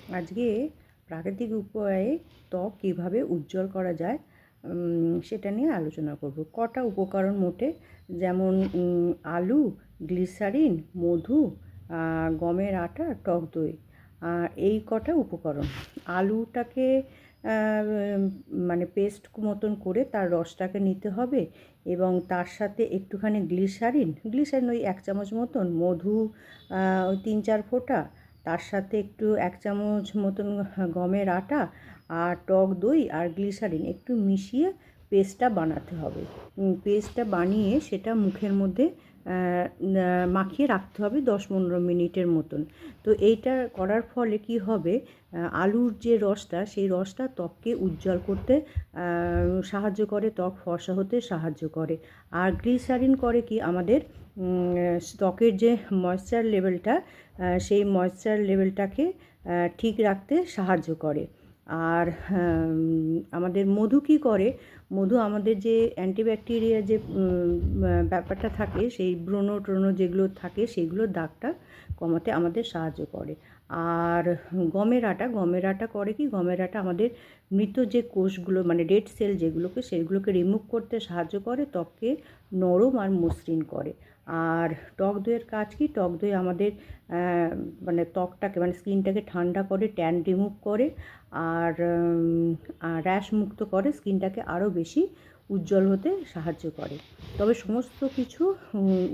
আজকে প্রাকৃতিক উপায়ে ত্বক কীভাবে উজ্জ্বল করা যায় সেটা নিয়ে আলোচনা করব। কটা উপকরণ মোটে, যেমন আলু, গ্লিসারিন, মধু, গমের আটা, টক দই। এই কটা উপকরণ। আলুটাকে মানে পেস্ট মতন করে তার রসটাকে নিতে হবে, এবং তার সাথে একটুখানি গ্লিসারিন ওই 1 চামচ মতন, মধু ওই 3-4 ফোঁটা, তার সাথে একটু 1 চামচ মতন গমের আটা, আর টক দই আর গ্লিসারিন একটু মিশিয়ে পেস্টটা বানাতে হবে। পেস্টটা বানিয়ে সেটা মুখের মধ্যে মাখিয়ে রাখতে হবে 10-15 মিনিটের মতন। তো এইটা করার ফলে কি হবে, আলুর যে রসটা, সেই রসটা ত্বককে উজ্জ্বল করতে সাহায্য করে, ত্বক ফর্সা হতে সাহায্য করে। আর গ্লিসারিন করে কি, আমাদের ত্বকের যে ময়েশ্চার লেভেলটা, সেই ময়েশ্চার লেভেলটাকে ঠিক রাখতে সাহায্য করে। আর আমাদের মধু কী করে, মধু আমাদের যে অ্যান্টিব্যাকটেরিয়া যে ব্যাপারটা থাকে, সেই ব্রণ যেগুলো থাকে সেগুলোর দাগটা কমাতে আমাদের সাহায্য করে। আর গমের আটা করে কি, গমের আটা আমাদের মৃত যে কোষগুলো, মানে ডেড সেল যেগুলোকে, সেগুলোকে রিমুভ করতে সাহায্য করে, ত্বককে নরম আর মসৃণ করে। আর টক দইয়ের কাজ কি, টক দই আমাদের মানে ত্বকটাকে, মানে স্কিনটাকে ঠান্ডা করে, ট্যান রিমুভ করে, আর র্যাশ মুক্ত করে, স্কিনটাকে আরও বেশি উজ্জ্বল হতে সাহায্য করে। তবে সমস্ত কিছু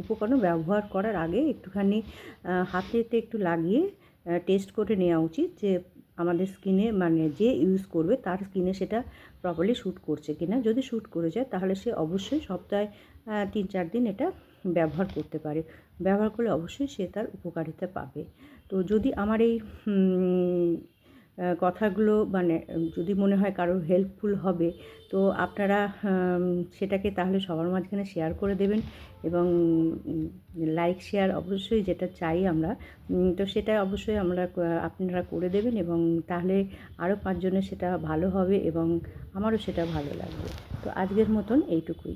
উপকরণ ব্যবহার করার আগে একটুখানি হাতেতে একটু লাগিয়ে টেস্ট করে নেওয়া উচিত, যে আমাদের স্কিনে, মানে যে ইউজ করবে তার স্কিনে সেটা প্রপারলি শ্যুট করছে কি না। যদি শ্যুট করে যায় তাহলে সে অবশ্যই সপ্তাহে 3-4 দিন এটা ব্যবহার করতে পারে। ব্যবহার করলে অবশ্যই সে তার উপকারিতা পাবে। তো যদি আমার এই কথাগুলো, মানে যদি মনে হয় কারোর হেল্পফুল হবে, তো আপনারা সেটাকে তাহলে সবার মাঝখানে শেয়ার করে দেবেন, এবং লাইক শেয়ার অবশ্যই যেটা চাই আমরা, তো সেটা অবশ্যই আপনারা করে দেবেন, এবং তাহলে আরও 5 জনের সেটা ভালো হবে, এবং আমারও সেটা ভালো লাগবে। তো আজকের মতন এইটুকুই।